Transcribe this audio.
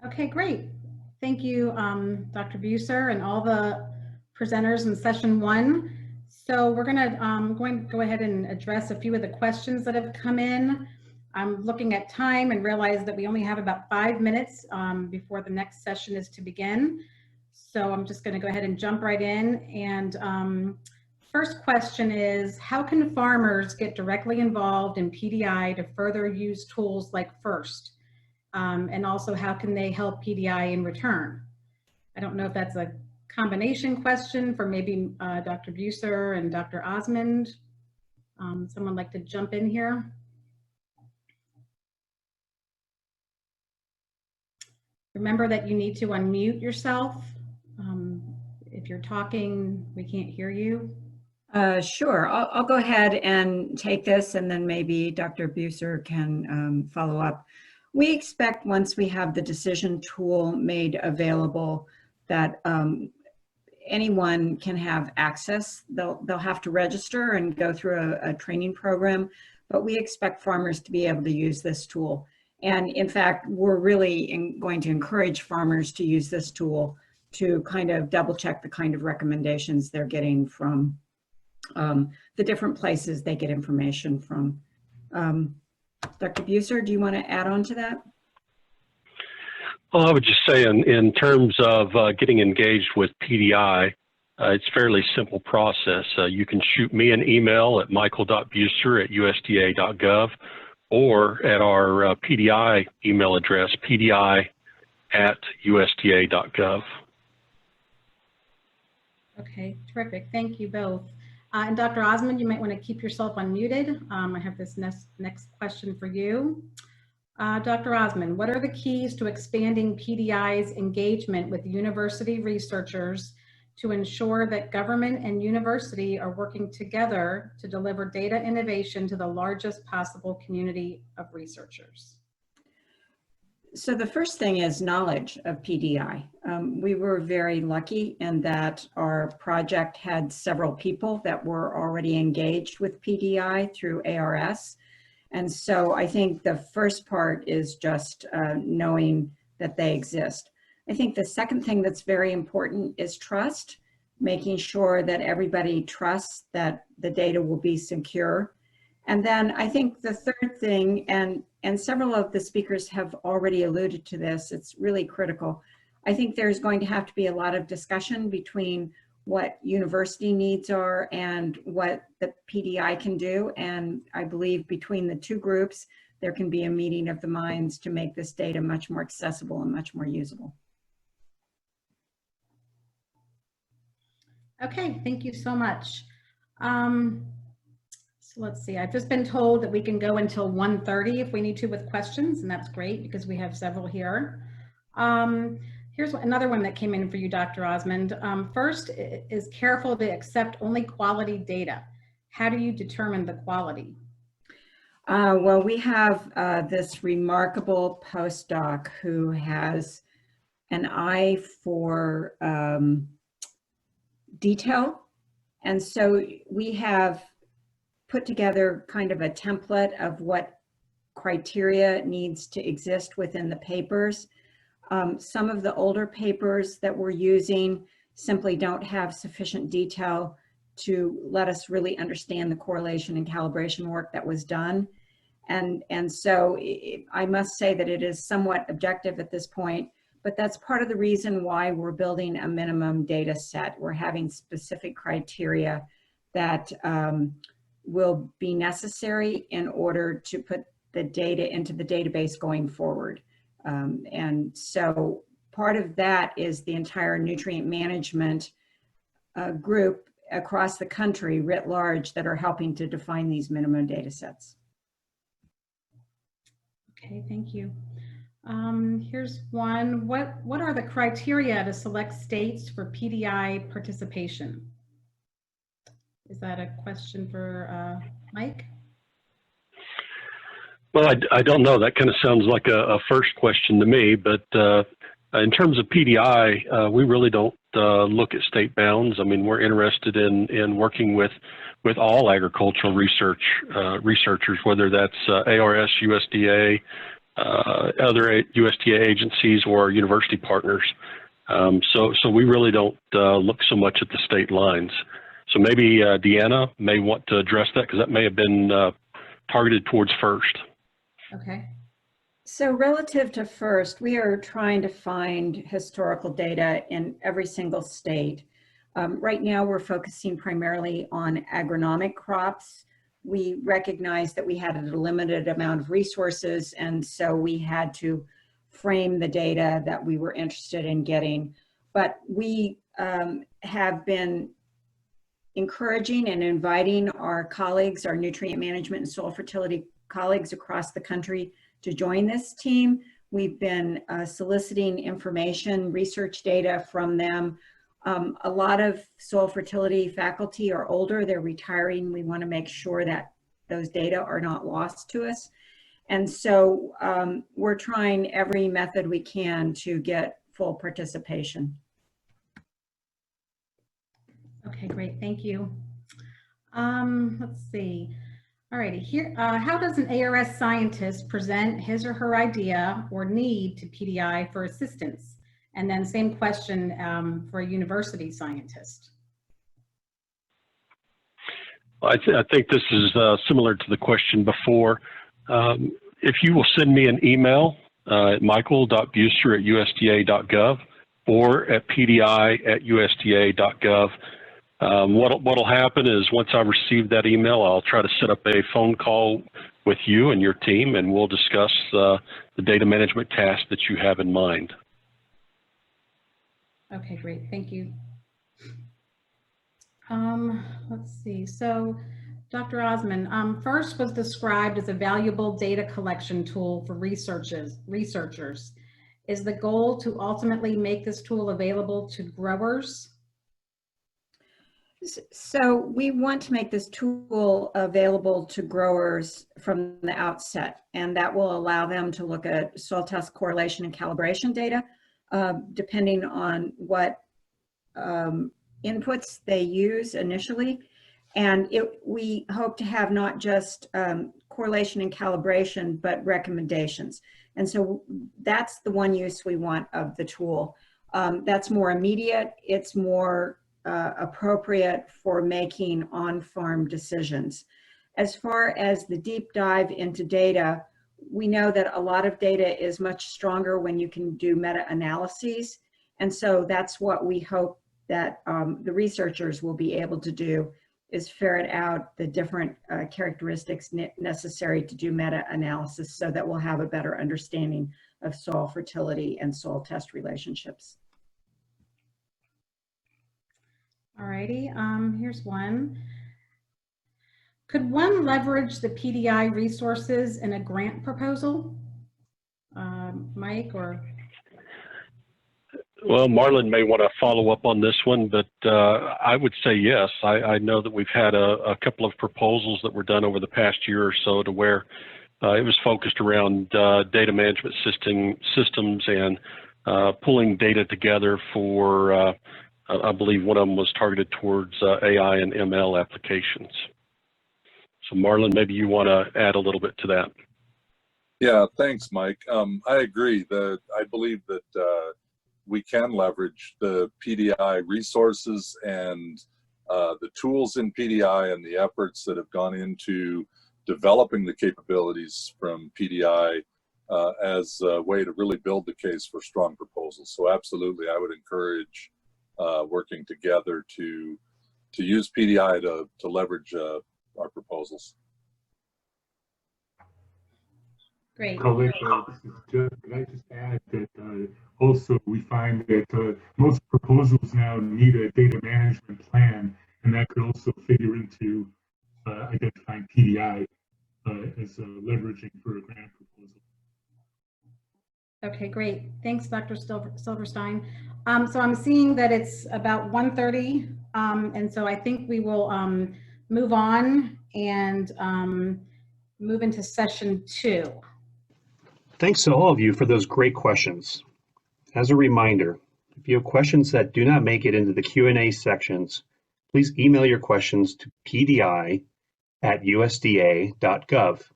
Okay, great. Thank you, Dr. Buser and all the presenters in session one. So we're going to go ahead and address a few of the questions that have come in. I'm looking at time and realize that we only have about 5 minutes before the next session is to begin. So I'm just going to go ahead and jump right in. And first question is, how can farmers get directly involved in PDI to further use tools like FIRST? And also, how can they help PDI in return? I don't know if that's a combination question for maybe Dr. Buser and Dr. Osmond. Someone like to jump in here? Remember that you need to unmute yourself. If you're talking, we can't hear you. Sure, I'll go ahead and take this, and then maybe Dr. Buser can follow up. We expect once we have the decision tool made available that anyone can have access. They'll have to register and go through a training program, but we expect farmers to be able to use this tool. And in fact, we're really going to encourage farmers to use this tool to kind of double check the kind of recommendations they're getting from the different places they get information from. Dr. Buser, do you want to add on to that? Well, I would just say in terms of getting engaged with PDI, it's a fairly simple process. You can shoot me an email at michael.buser@usda.gov or at our PDI email address, pdi@usda.gov. Okay, terrific. Thank you both. And Dr. Osmond, you might want to keep yourself unmuted. I have this next question for you. Dr. Osmond, what are the keys to expanding PDI's engagement with university researchers to ensure that government and university are working together to deliver data innovation to the largest possible community of researchers? So the first thing is knowledge of PDI. We were very lucky in that our project had several people that were already engaged with PDI through ARS. And so I think the first part is just knowing that they exist. I think the second thing that's very important is trust, making sure that everybody trusts that the data will be secure. And then I think the third thing, and several of the speakers have already alluded to this, it's really critical. I think there's going to have to be a lot of discussion between what university needs are and what the PDI can do. And I believe between the two groups, there can be a meeting of the minds to make this data much more accessible and much more usable. Okay, thank you so much. So let's see, I've just been told that we can go until 1:30 if we need to with questions, and that's great because we have several here. Here's another one that came in for you, Dr. Osmond. First is careful to accept only quality data. How do you determine the quality? Well, we have this remarkable postdoc who has an eye for detail. And so we have put together kind of a template of what criteria needs to exist within the papers. Some of the older papers that we're using simply don't have sufficient detail to let us really understand the correlation and calibration work that was done. And so I must say that it is somewhat objective at this point, but that's part of the reason why we're building a minimum data set. We're having specific criteria that will be necessary in order to put the data into the database going forward. And so part of that is the entire nutrient management group across the country writ large that are helping to define these minimum data sets. Okay, thank you. Here's one. What are the criteria to select states for PDI participation? Is that a question for Mike? Well, I don't know. That kind of sounds like a first question to me, but in terms of PDI, we really don't look at state bounds. I mean, we're interested in working with all agricultural researchers, whether that's ARS, USDA, other USDA agencies or university partners. So we really don't look so much at the state lines. So maybe Deanna may want to address that, because that may have been targeted towards FIRST. Okay. So relative to FIRST, we are trying to find historical data in every single state. Right now, we're focusing primarily on agronomic crops. We recognize that we had a limited amount of resources, and so we had to frame the data that we were interested in getting. But we have been encouraging and inviting our colleagues, our nutrient management and soil fertility colleagues across the country to join this team. We've been soliciting information, research data from them. A lot of soil fertility faculty are older, they're retiring. We want to make sure that those data are not lost to us. And so we're trying every method we can to get full participation. Okay, great, thank you. Let's see. All righty, here, how does an ARS scientist present his or her idea or need to PDI for assistance? And then same question for a university scientist. I think this is similar to the question before. If you will send me an email at michael.buser@usda.gov or at pdi@usda.gov, what'll happen is once I receive that email, I'll try to set up a phone call with you and your team, and we'll discuss the data management task that you have in mind. Okay, great, thank you. Let's see, so Dr. Osman, FIRST was described as a valuable data collection tool for researchers. Is the goal to ultimately make this tool available to growers? So we want to make this tool available to growers from the outset, and that will allow them to look at soil test correlation and calibration data, depending on what inputs they use initially. And we hope to have not just correlation and calibration, but recommendations. And so that's the one use we want of the tool. That's more immediate. It's more appropriate for making on-farm decisions. As far as the deep dive into data, we know that a lot of data is much stronger when you can do meta-analyses. And so that's what we hope that the researchers will be able to do, is ferret out the different characteristics necessary to do meta-analysis, so that we'll have a better understanding of soil fertility and soil test relationships. All righty, here's one. Could one leverage the PDI resources in a grant proposal? Mike or? Well, Marlon may want to follow up on this one, but I would say yes. I know that we've had a couple of proposals that were done over the past year or so to where it was focused around data management systems and pulling data together for, I believe one of them was targeted towards AI and ML applications. So Marlon, maybe you want to add a little bit to that. Yeah, thanks, Mike. I agree that I believe that we can leverage the PDI resources and the tools in PDI and the efforts that have gone into developing the capabilities from PDI as a way to really build the case for strong proposals. So absolutely, I would encourage working together to use PDI to leverage our proposals. Great. Could I just add that also we find that most proposals now need a data management plan, and that could also figure into identifying PDI as leveraging for a grant proposal. Okay, great. Thanks, Dr. Silverstein. So I'm seeing that it's about 1:30, and so I think we will move on and move into session 2. Thanks to all of you for those great questions. As a reminder, if you have questions that do not make it into the Q&A sections, please email your questions to pdi@usda.gov.